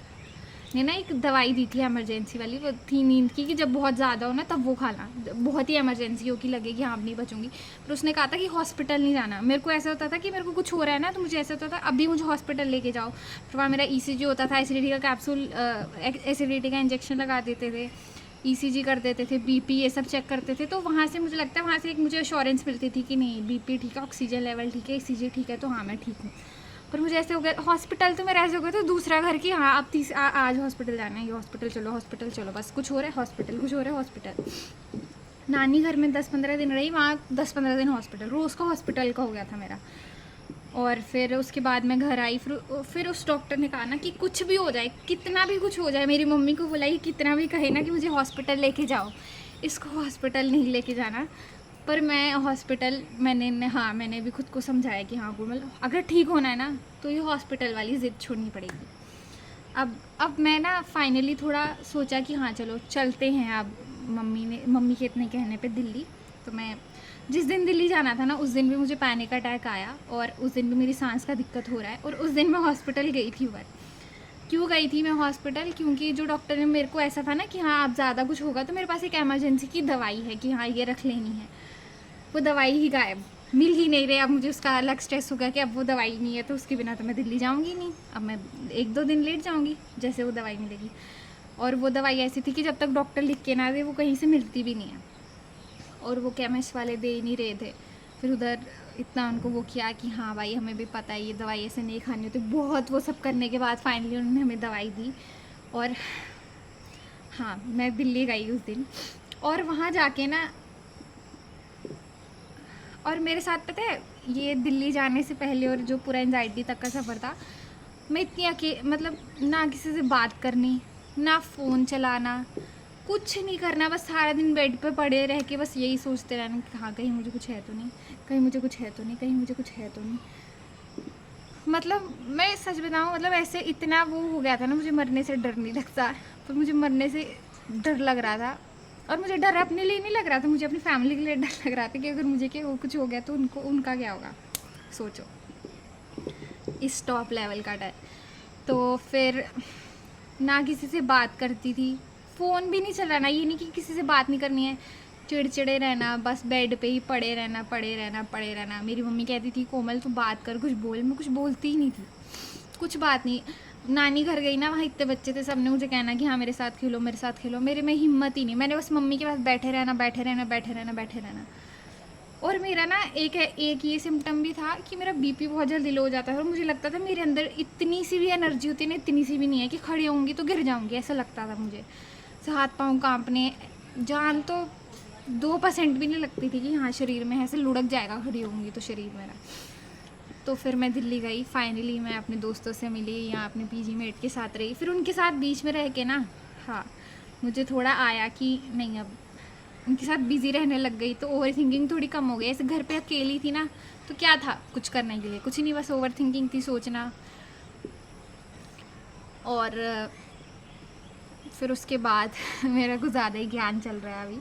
ने ना एक दवाई दी थी इमरजेंसी वाली, वो थी नींद की कि जब बहुत ज़्यादा हो ना तब वो खाना, बहुत ही इमरजेंसी हो कि लगे कि हाँ अब नहीं बचूंगी। पर उसने कहा था कि हॉस्पिटल नहीं जाना। मेरे को ऐसा होता था कि मेरे को कुछ हो रहा है ना, तो मुझे ऐसा होता था अभी मुझे हॉस्पिटल लेके जाओ। फिर वहाँ मेरा ECG होता था, एसिडिटी का कैप्सूल, एसिडिटी का इंजेक्शन लगा देते थे, ECG कर देते थे, BP ये सब चेक करते थे। तो वहाँ से मुझे लगता है वहाँ से एक मुझे एश्योरेंस मिलती थी कि नहीं BP ठीक है, ऑक्सीजन लेवल ठीक है, ECG ठीक है, तो हाँ मैं ठीक हूँ। पर मुझे ऐसे हो गया हॉस्पिटल, तो मेरा ऐसे हो गया तो दूसरा घर की, हाँ अब आज हॉस्पिटल जाना है, ये हॉस्पिटल चलो, बस कुछ हो रहा है हॉस्पिटल, कुछ हो रहा है हॉस्पिटल। नानी घर में 10-15 दिन रही, वहाँ 10-15 दिन हॉस्पिटल, रोज़ का हॉस्पिटल का हो गया था मेरा। और फिर उसके बाद मैं घर आई, फिर उस डॉक्टर ने कहा ना कि कुछ भी हो जाए, कितना भी कुछ हो जाए, मेरी मम्मी को बोला कि कितना भी कहे ना कि मुझे हॉस्पिटल लेके जाओ, इसको हॉस्पिटल नहीं लेके जाना। पर मैं हॉस्पिटल मैंने भी खुद को समझाया कि हाँ कोमल, अगर ठीक होना है ना तो ये हॉस्पिटल वाली ज़िद छोड़नी पड़ेगी। अब मैं ना फाइनली थोड़ा सोचा कि हाँ चलो चलते हैं। अब मम्मी के इतने कहने पे दिल्ली, तो मैं जिस दिन दिल्ली जाना था ना उस दिन भी मुझे पैनिक अटैक आया, और उस दिन भी मेरी सांस का दिक्कत हो रहा है, और उस दिन मैं हॉस्पिटल गई थी। क्यों गई थी मैं हॉस्पिटल? क्योंकि जो डॉक्टर ने मेरे को ऐसा था ना कि हाँ अब ज़्यादा कुछ होगा तो मेरे पास एक इमरजेंसी की दवाई है कि हाँ ये रख लेनी है, वो दवाई ही गायब, मिल ही नहीं रही। अब मुझे उसका अलग स्ट्रेस हो गया कि अब वो दवाई नहीं है तो उसके बिना तो मैं दिल्ली जाऊंगी नहीं, अब मैं 1-2 दिन लेट जाऊंगी जैसे वो दवाई मिलेगी। और वो दवाई ऐसी थी कि जब तक डॉक्टर लिख के ना दे वो कहीं से मिलती भी नहीं है, और वो केमिस्ट वाले दे ही नहीं रहे थे। फिर उधर इतना उनको वो किया कि हाँ भाई हमें भी पता है ये दवाई ऐसे नहीं खानी होती, बहुत वो सब करने के बाद फाइनली उन्होंने हमें दवाई दी। और हाँ मैं दिल्ली गई उस दिन, और वहाँ जाके ना, और मेरे साथ पता है ये दिल्ली जाने से पहले और जो पूरा एंजाइटी तक का सफ़र था, मैं इतनी मतलब ना किसी से बात करनी, ना फ़ोन चलाना, कुछ नहीं करना, बस सारा दिन बेड पे पड़े रह के बस यही सोचते रहना कि हाँ कहीं मुझे कुछ है तो नहीं, कहीं मुझे कुछ है तो नहीं, कहीं मुझे कुछ है तो नहीं। मतलब मैं सच बताऊँ, मतलब ऐसे इतना वो हो गया था ना, मुझे मरने से डर नहीं लगता, पर मुझे मरने से डर लग रहा था। और मुझे डर अपने लिए नहीं लग रहा था, मुझे अपनी फैमिली के लिए डर लग रहा था कि अगर मुझे वो कुछ हो गया तो उनका क्या होगा, सोचो इस टॉप लेवल का डर। तो फिर ना किसी से बात करती थी, फ़ोन भी नहीं चलाना, ये नहीं कि किसी से बात नहीं करनी है, चिड़चिड़े रहना, बस बेड पे ही पड़े रहना। मेरी मम्मी कहती थी कोमल तू बात कर, कुछ बोल, मैं कुछ बोलती ही नहीं थी, कुछ बात नहीं। नानी घर गई ना, वहाँ इतने बच्चे थे, सबने मुझे कहना कि हाँ मेरे साथ खेलो, मेरे में हिम्मत ही नहीं, मैंने बस मम्मी के पास बैठे रहना। और मेरा ना एक ये सिम्टम भी था कि मेरा BP बहुत जल्दी लो हो जाता है, और मुझे लगता था मेरे अंदर इतनी सी भी एनर्जी होती है ना, इतनी सी भी नहीं है कि खड़ी होंगी तो गिर जाऊँगी, ऐसा लगता था मुझे। हाथ पाँव कांपने, जान तो 2% भी नहीं लगती थी कि हाँ शरीर में ऐसे लुढ़क जाएगा खड़ी होंगी तो शरीर मेरा। तो फिर मैं दिल्ली गई, फाइनली मैं अपने दोस्तों से मिली, यहाँ अपने PG मेट के साथ रही। फिर उनके साथ बीच में रह के ना, हाँ मुझे थोड़ा आया कि नहीं अब उनके साथ बिज़ी रहने लग गई तो ओवर थिंकिंग थोड़ी कम हो गई। ऐसे घर पे अकेली थी ना, तो क्या था कुछ करने के लिए, कुछ नहीं, बस ओवर थिंकिंग थी, सोचना। और फिर उसके बाद मेरा कुछ ज़्यादा ही ज्ञान चल रहा है अभी।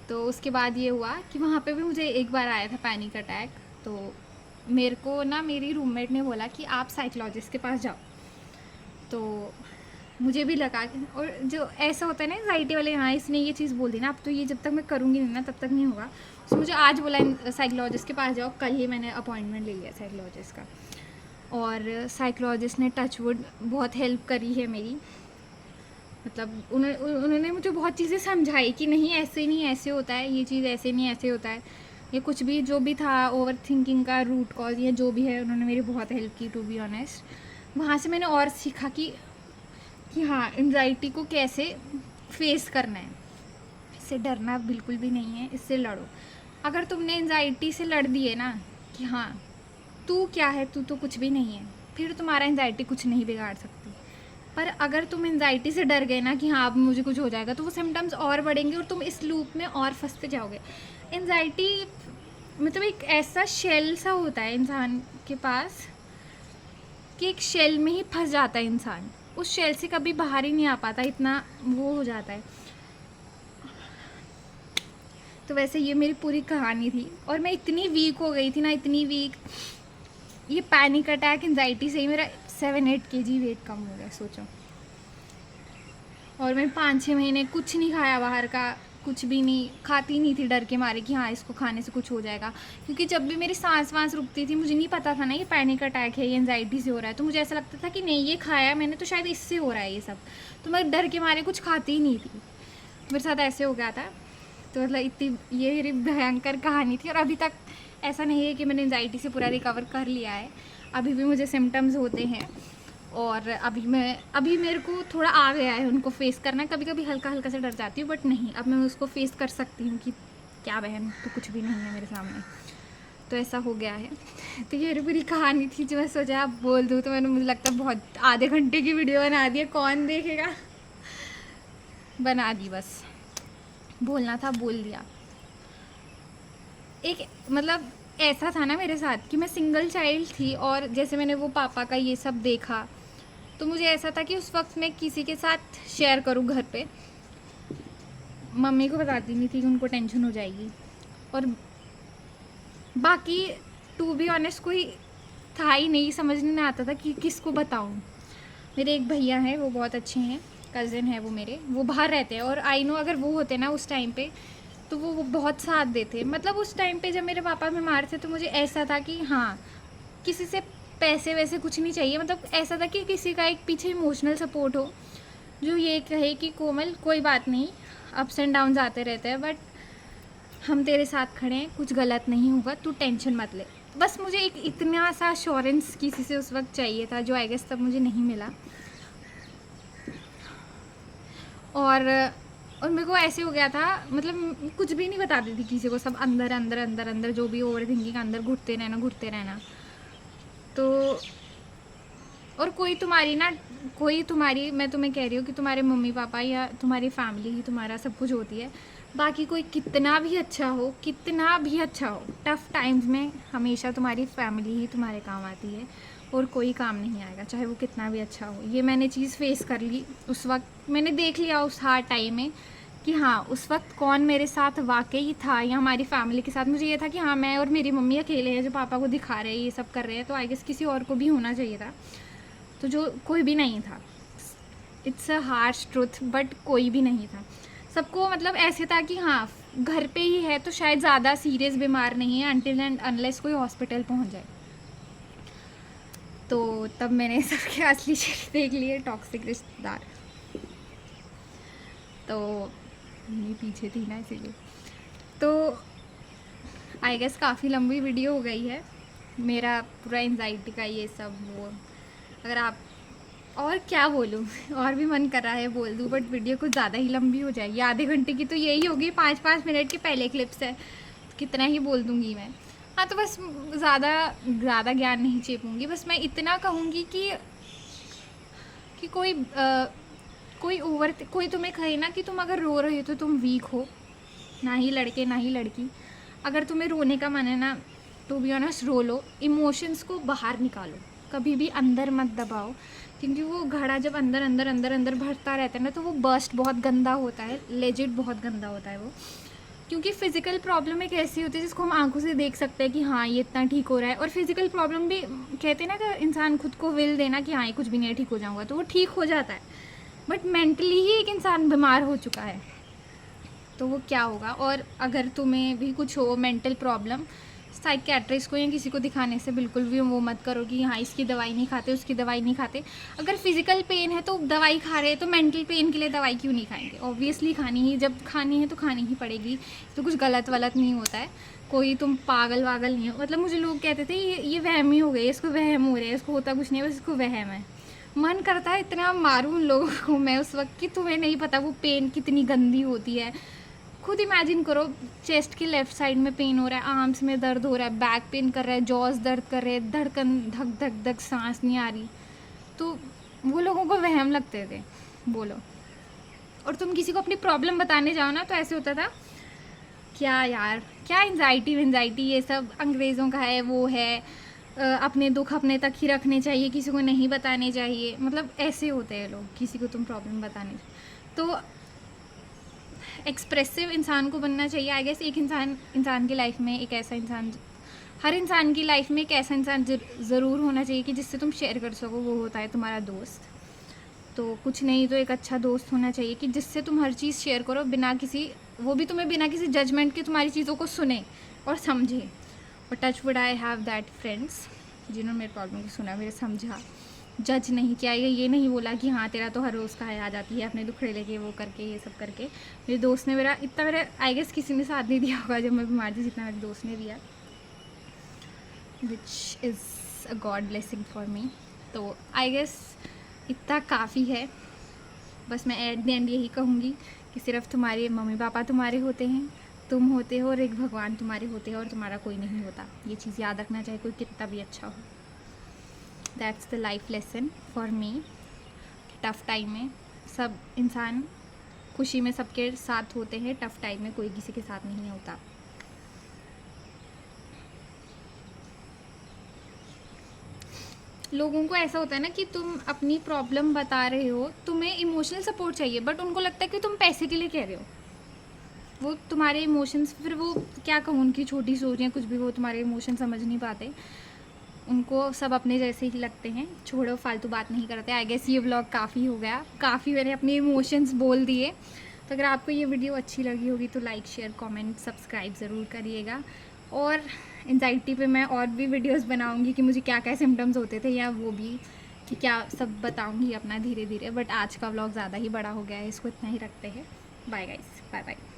तो उसके बाद ये हुआ कि वहाँ पे भी मुझे एक बार आया था पैनिक अटैक। तो मेरे को ना मेरी रूममेट ने बोला कि आप साइकोलॉजिस्ट के पास जाओ, तो मुझे भी लगा कि, और जो ऐसा होता है ना एंजाइटी वाले, हाँ इसने ये चीज़ बोल दी ना, अब तो ये जब तक मैं करूँगी नहीं ना तब तक नहीं होगा। तो मुझे आज बोला साइकोलॉजिस्ट के पास जाओ, कल ही मैंने अपॉइंटमेंट ले लिया साइकोलॉजिस्ट का। और साइकोलॉजिस्ट ने टचवुड बहुत हेल्प करी है मेरी, मतलब उन्होंने मुझे बहुत चीज़ें समझाई कि नहीं ऐसे नहीं ऐसे होता है, ये चीज़ ऐसे नहीं ऐसे होता है, ये कुछ भी जो भी था ओवर थिंकिंग का रूट कॉज या जो भी है, उन्होंने मेरी बहुत हेल्प की टू बी ऑनेस्ट। वहाँ से मैंने और सीखा कि हाँ एंजाइटी को कैसे फेस करना है, इससे डरना बिल्कुल भी नहीं है, इससे लड़ो। अगर तुमने एंजाइटी से लड़ दिए ना कि हाँ तू क्या है, तू तो कुछ भी नहीं है, फिर तुम्हारा एंजाइटी कुछ नहीं बिगाड़ सकती। पर अगर तुम एंजाइटी से डर गए ना कि हाँ अब मुझे कुछ हो जाएगा, तो वो सिम्टम्स और बढ़ेंगे और तुम इस लूप में और फंसते जाओगे। एंजाइटी मतलब एक ऐसा शेल सा होता है इंसान के पास कि एक शेल में ही फंस जाता है इंसान, उस शेल से कभी बाहर ही नहीं आ पाता, इतना वो हो जाता है। तो वैसे ये मेरी पूरी कहानी थी, और मैं इतनी वीक हो गई थी ना, इतनी वीक, ये पैनिक अटैक एंजाइटी से ही मेरा 7-8 kg वेट कम हो गया, सोचो। और मैं 5-6 महीने कुछ नहीं खाया बाहर का, कुछ भी नहीं खाती नहीं थी, डर के मारे कि हाँ इसको खाने से कुछ हो जाएगा। क्योंकि जब भी मेरी सांस वांस रुकती थी, मुझे नहीं पता था ना ये पैनिक अटैक है, ये एंजाइटी से हो रहा है, तो मुझे ऐसा लगता था कि नहीं ये खाया मैंने तो शायद इससे हो रहा है ये सब, तो मैं डर के मारे कुछ खाती ही नहीं थी। मेरे साथ ऐसे हो गया था। तो मतलब इतनी ये मेरी भयंकर कहानी थी। और अभी तक ऐसा नहीं है कि मैंने एंजाइटी से पूरा रिकवर कर लिया है, अभी भी मुझे सिम्टम्स होते हैं। और अभी मेरे को थोड़ा आ गया है उनको फेस करना। कभी कभी हल्का हल्का से डर जाती हूँ, बट नहीं, अब मैं उसको फेस कर सकती हूँ कि क्या बहन तो कुछ भी नहीं है मेरे सामने। तो ऐसा हो गया है। तो ये पूरी कहानी थी जो मैं सोचा आप बोल दूँ, तो मैंने मुझे लगता है बहुत आधे घंटे की वीडियो बना दी है, कौन देखेगा, बना दी, बस बोलना था बोल दिया। एक मतलब ऐसा था ना मेरे साथ कि मैं सिंगल चाइल्ड थी, और जैसे मैंने वो पापा का ये सब देखा, तो मुझे ऐसा था कि उस वक्त मैं किसी के साथ शेयर करूं घर पे। मम्मी को बताती नहीं थी कि उनको टेंशन हो जाएगी, और बाकी टू बी ऑनेस्ट कोई था ही नहीं, समझने नहीं आता था कि किसको बताऊं। मेरे एक भैया हैं, वो बहुत अच्छे हैं, कज़न है वो मेरे, वो बाहर रहते हैं, और आई नो अगर वो होते ना उस टाइम पे तो वो बहुत साथ देते। मतलब उस टाइम पे जब मेरे पापा बीमार थे तो मुझे ऐसा था कि हाँ किसी से पैसे वैसे कुछ नहीं चाहिए, मतलब ऐसा था कि किसी का एक पीछे इमोशनल सपोर्ट हो जो ये कहे कि कोमल कोई बात नहीं, अप्स एंड डाउन्स आते रहते हैं, बट हम तेरे साथ खड़े हैं, कुछ गलत नहीं होगा, तू टेंशन मत ले। बस मुझे एक इतना सा अश्योरेंस किसी से उस वक्त चाहिए था, जो आई गेस तब मुझे नहीं मिला। और मेरे को ऐसे हो गया था, मतलब कुछ भी नहीं बताती थी किसी को, सब अंदर अंदर अंदर अंदर जो भी ओवर थिंकिंग अंदर घुटते रहना। तो और कोई तुम्हारी मैं तुम्हें कह रही हूँ कि तुम्हारे मम्मी पापा या तुम्हारी फैमिली ही तुम्हारा सब कुछ होती है। बाकी कोई कितना भी अच्छा हो, टफ़ टाइम्स में हमेशा तुम्हारी फैमिली ही तुम्हारे काम आती है, और कोई काम नहीं आएगा, चाहे वो कितना भी अच्छा हो। ये मैंने चीज़ फेस कर ली उस वक्त, मैंने देख लिया उस हार्ड टाइम में कि हाँ उस वक्त कौन मेरे साथ वाकई था, या हमारी फैमिली के साथ। मुझे ये था कि हाँ मैं और मेरी मम्मी अकेले हैं जो पापा को दिखा रहे हैं, ये सब कर रहे हैं, तो आई गेस किसी और को भी होना चाहिए था, तो जो कोई भी नहीं था। It's a harsh truth, but कोई भी नहीं था। सबको मतलब ऐसे था कि हाँ घर पे ही है तो शायद ज़्यादा सीरियस बीमार नहीं है, अनटिल एंड अनलेस कोई हॉस्पिटल पहुंच जाए। तो तब मैंने सबके असली चेहरे देख लिए, टॉक्सिक रिश्तेदार। तो ये पीछे थी ना इसीलिए। तो आई गेस काफ़ी लंबी वीडियो हो गई है, मेरा पूरा एंजाइटी का ये सब वो। अगर आप और क्या बोलूँ, और भी मन कर रहा है बोल दूँ, बट वीडियो कुछ ज़्यादा ही लंबी हो जाएगी, आधे घंटे की तो यही होगी, 5-5 मिनट के पहले क्लिप्स है, कितना ही बोल दूँगी मैं। हाँ तो बस ज़्यादा ज्ञान नहीं चेपूँगी, बस मैं इतना कहूँगी कि कोई तुम्हें कहे ना कि तुम अगर रो रहे हो तो तुम वीक हो, ना ही लड़के ना ही लड़की। अगर तुम्हें रोने का मन है ना, टू बी ऑनेस्ट रो लो, इमोशंस को बाहर निकालो, कभी भी अंदर मत दबाओ, क्योंकि वो घड़ा जब अंदर अंदर अंदर अंदर भरता रहता है ना, तो वो बर्स्ट बहुत गंदा होता है, लेजिट बहुत गंदा होता है वो। क्योंकि फिज़िकल प्रॉब्लम एक ऐसी होती है जिसको हम आंखों से देख सकते हैं कि हाँ ये इतना ठीक हो रहा है, और फिज़िकल प्रॉब्लम भी कहते हैं ना कि इंसान खुद को विल देना कि हाँ ये कुछ भी नहीं है, ठीक हो जाऊँगा, तो वो ठीक हो जाता है। बट मेंटली ही एक इंसान बीमार हो चुका है, तो वो क्या होगा। और अगर तुम्हें भी कुछ हो मेंटल प्रॉब्लम, साइकियाट्रिस्ट को या किसी को दिखाने से बिल्कुल भी वो मत करो कि हाँ इसकी दवाई नहीं खाते, उसकी दवाई नहीं खाते। अगर फिजिकल पेन है तो दवाई खा रहे हैं, तो मेंटल पेन के लिए दवाई क्यों नहीं खाएंगे? ऑब्वियसली खानी ही, जब खानी है तो खानी ही पड़ेगी, तो कुछ गलत वलत नहीं होता है, कोई तुम पागल वागल नहीं हो। मतलब मुझे लोग कहते थे ये वहम ही हो गई, इसको वहम हो रहा है, इसको होता कुछ नहीं है, बस इसको वहम है। मन करता है इतना मारूं उन लोगों को मैं उस वक्त कि तुम्हें नहीं पता वो पेन कितनी गंदी होती है। खुद इमेजिन करो, चेस्ट के लेफ्ट साइड में पेन हो रहा है, आर्म्स में दर्द हो रहा है, बैक पेन कर रहा है, जॉस दर्द कर रहे हैं, धड़कन धक धक धक, सांस नहीं आ रही, तो वो लोगों को वहम लगते थे, बोलो। और तुम किसी को अपनी प्रॉब्लम बताने जाओ ना, तो ऐसे होता था क्या यार, क्या एंजाइटी ये सब अंग्रेज़ों का है, वो है, अपने दुख अपने तक ही रखने चाहिए, किसी को नहीं बताने चाहिए। मतलब ऐसे होते हैं लोग, किसी को तुम प्रॉब्लम बताने। तो एक्सप्रेसिव इंसान को बनना चाहिए आई गेस। एक इंसान की लाइफ में एक ऐसा इंसान, हर इंसान की लाइफ में एक ऐसा इंसान ज़रूर होना चाहिए कि जिससे तुम शेयर कर सको, वो होता है तुम्हारा दोस्त। तो कुछ नहीं तो एक अच्छा दोस्त होना चाहिए कि जिससे तुम हर चीज़ शेयर करो बिना किसी, वो भी तुम्हें बिना किसी जजमेंट के तुम्हारी चीज़ों को सुने और समझे। और touch would I have that friends जिन्होंने मेरी प्रॉब्लम को सुना, मेरे समझा, जज नहीं किया, ये नहीं बोला कि हाँ तेरा तो हर रोज़ का है, आ जाती है अपने दुखड़े लेके वो करके ये सब करके। मेरे दोस्त ने मेरा इतना, मेरा आई गेस किसी ने साथ नहीं दिया होगा जब मैं बीमार थी जितना मेरे दोस्त ने दिया, which is a God blessing for me. तो आई गेस इतना काफ़ी है। बस मैं एट द एंड यही कहूँगी कि सिर्फ तुम्हारे मम्मी पापा तुम्हारे होते हैं, तुम होते हो और एक भगवान तुम्हारे होते हैं और तुम्हारा कोई नहीं होता। ये चीज़ याद रखना, चाहे कोई कितना भी अच्छा हो। That's the life lesson for me. Tough time में सब इंसान खुशी में सबके साथ होते हैं, टफ़ टाइम में कोई किसी के साथ नहीं होता। लोगों को ऐसा होता है ना कि तुम अपनी प्रॉब्लम बता रहे हो, तुम्हें इमोशनल सपोर्ट चाहिए, बट उनको लगता है कि तुम पैसे के लिए कह रहे हो। वो तुम्हारे इमोशंस, फिर वो क्या कहूँ, उनकी छोटी सोच या कुछ भी, वो तुम्हारे इमोशन समझ नहीं पाते। उनको सब अपने जैसे ही लगते हैं। छोड़ो, फालतू बात नहीं करते। आई गेस ये व्लॉग काफ़ी हो गया, काफ़ी मैंने अपने इमोशंस बोल दिए। तो अगर आपको ये वीडियो अच्छी लगी होगी तो लाइक, शेयर, कमेंट, सब्सक्राइब ज़रूर करिएगा। और एंजाइटी पे मैं और भी वीडियोस बनाऊंगी कि मुझे क्या क्या सिम्टम्स होते थे, या वो भी कि क्या सब बताऊंगी अपना धीरे धीरे। बट आज का व्लॉग ज़्यादा ही बड़ा हो गया है, इसको इतना ही रखते हैं। Bye guys, bye bye.